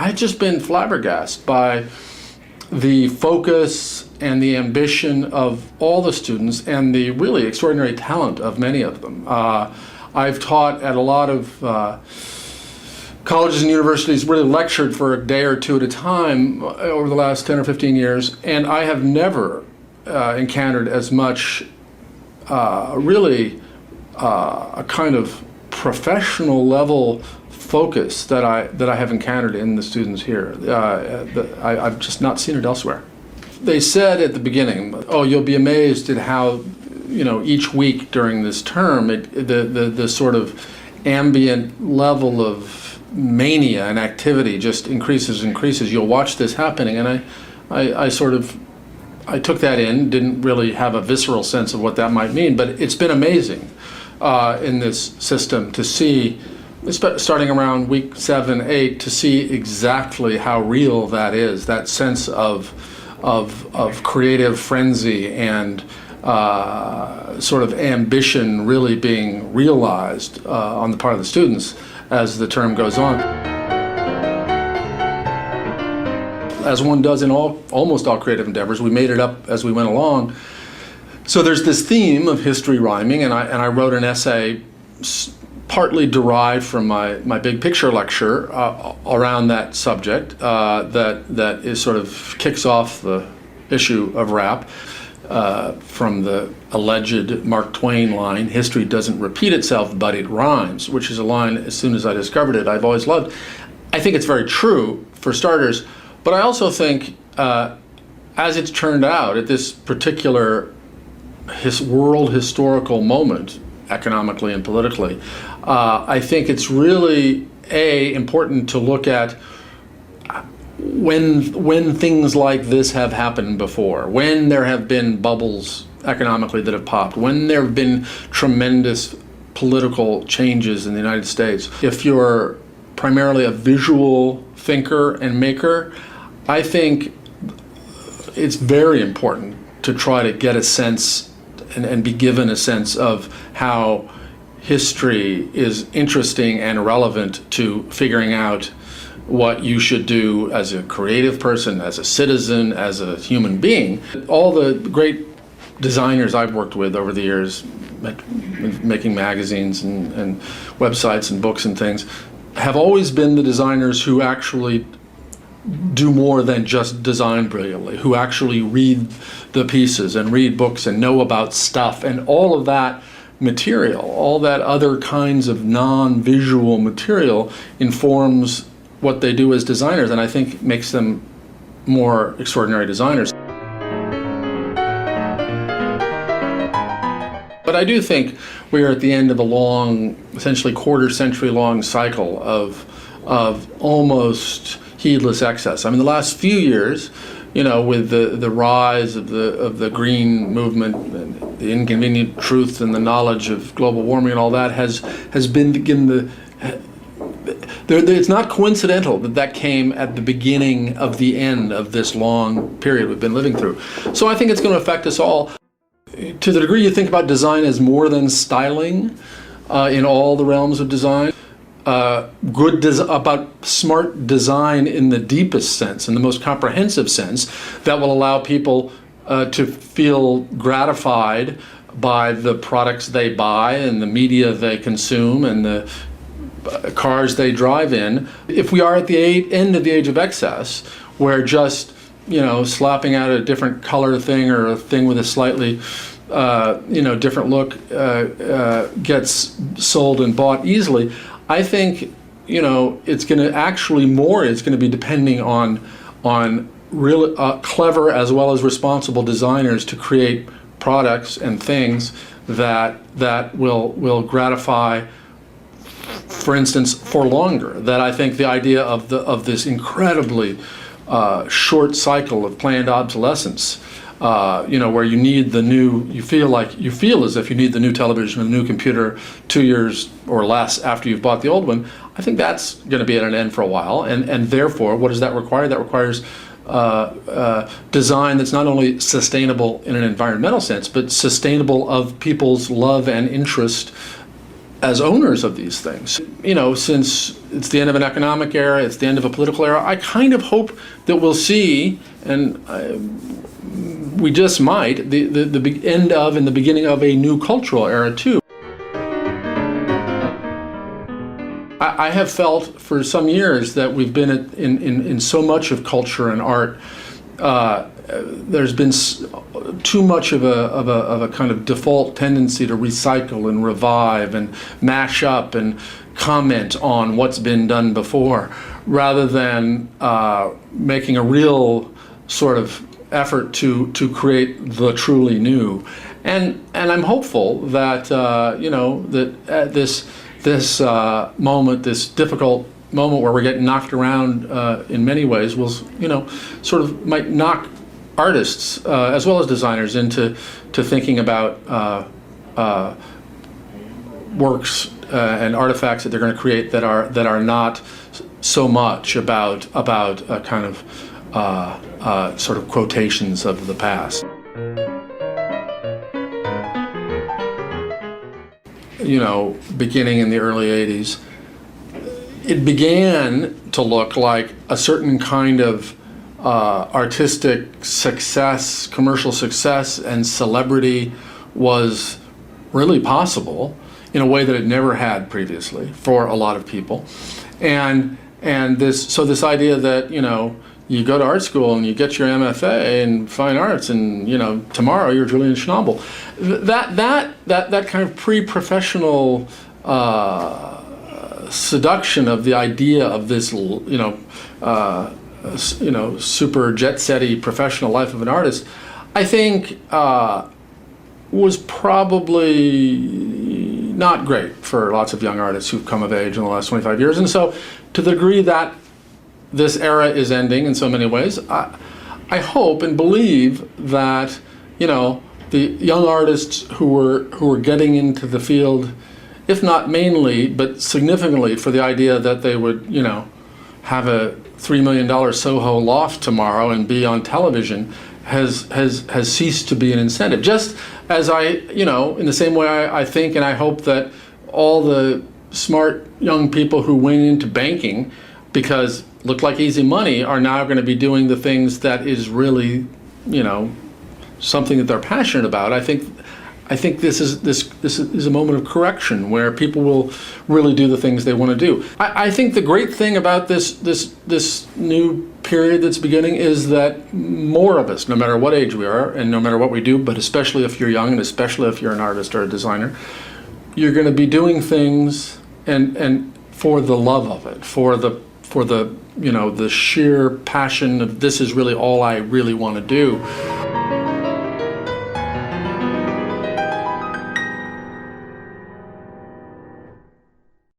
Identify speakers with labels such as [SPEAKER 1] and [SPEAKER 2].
[SPEAKER 1] I've just been flabbergasted by the focus and the ambition of all the students and the really extraordinary talent of many of them. I've taught at a lot of colleges and universities, really lectured for a day or two at a time over the last 10 or 15 years, and I have never encountered as much a kind of professional level focus that I have encountered in the students here. I've just not seen it elsewhere. They said at the beginning, "Oh, you'll be amazed at how, each week during this term, the sort of ambient level of mania and activity just increases and increases. You'll watch this happening." And I took that in, didn't really have a visceral sense of what that might mean, but it's been amazing in this system to see, starting around week 7, 8, to see exactly how real that is, that sense of creative frenzy and sort of ambition really being realized on the part of the students as the term goes on. As one does in almost all creative endeavors, we made it up as we went along. So there's this theme of history rhyming, and I wrote an essay partly derived from my big picture lecture around that subject that is sort of kicks off the issue of rap from the alleged Mark Twain line, "History doesn't repeat itself, but it rhymes," which is a line, as soon as I discovered it, I've always loved. I think it's very true, for starters, but I also think, as it's turned out at this particular world historical moment, economically and politically, I think it's really important to look at when things like this have happened before, when there have been bubbles economically that have popped, when there have been tremendous political changes in the United States. If you're primarily a visual thinker and maker, I think it's very important to try to get a sense and be given a sense of how history is interesting and relevant to figuring out what you should do as a creative person, as a citizen, as a human being. All the great designers I've worked with over the years, making magazines and websites and books and things, have always been the designers who actually do more than just design brilliantly, who actually read the pieces and read books and know about stuff, and all of that material, all that other kinds of non-visual material informs what they do as designers, and I think makes them more extraordinary designers. But I do think we are at the end of a long, essentially quarter-century long cycle of almost heedless excess. I mean, the last few years, with the rise of the green movement and the inconvenient truth and the knowledge of global warming and all that has been it's not coincidental that came at the beginning of the end of this long period we've been living through. So I think it's going to affect us all. To the degree you think about design as more than styling in all the realms of design, about smart design in the deepest sense, in the most comprehensive sense, that will allow people to feel gratified by the products they buy and the media they consume and the cars they drive in. If we are at the end of the age of excess, where just slapping out a different color thing or a thing with a slightly different look gets sold and bought easily, I think it's going to be depending on really clever as well as responsible designers to create products and things that will gratify, for instance, for longer. That I think the idea of this incredibly short cycle of planned obsolescence, where you need you feel as if you need the new television or the new computer 2 years or less after you've bought the old one. I think that's going to be at an end for a while, and therefore, what does that require? That requires design that's not only sustainable in an environmental sense, but sustainable of people's love and interest as owners of these things. Since it's the end of an economic era, it's the end of a political era, I kind of hope that we'll see, and we just might, the end of and the beginning of a new cultural era too. I have felt for some years that we've been in so much of culture and art. There's been too much of a kind of default tendency to recycle and revive and mash up and comment on what's been done before, rather than making a real sort of effort to create the truly new. And I'm hopeful that that at this moment, this difficult moment where we're getting knocked around in many ways, will sort of might knock artists as well as designers into thinking about works and artifacts that they're going to create that are not so much about kind of sort of quotations of the past. Beginning in the early 80s, it began to look like a certain kind of artistic success, commercial success, and celebrity was really possible in a way that it never had previously for a lot of people. And this idea that you go to art school and you get your MFA in fine arts, and tomorrow you're Julian Schnabel. That kind of pre-professional seduction of the idea of this super jet-setty professional life of an artist, I think was probably not great for lots of young artists who've come of age in the last 25 years. And so, to the degree that this era is ending in so many ways, I hope and believe that the young artists who were getting into the field, if not mainly, but significantly for the idea that they would have a $3 million Soho loft tomorrow and be on television, has ceased to be an incentive. Just as in the same way I think and I hope that all the smart young people who went into banking because looked like easy money are now going to be doing the things that is really, something that they're passionate about. I think this is a moment of correction where people will really do the things they want to do. I think the great thing about this new period that's beginning is that more of us, no matter what age we are and no matter what we do, but especially if you're young and especially if you're an artist or a designer, you're going to be doing things and for the love of it, for the the sheer passion of this is really all I really want to do.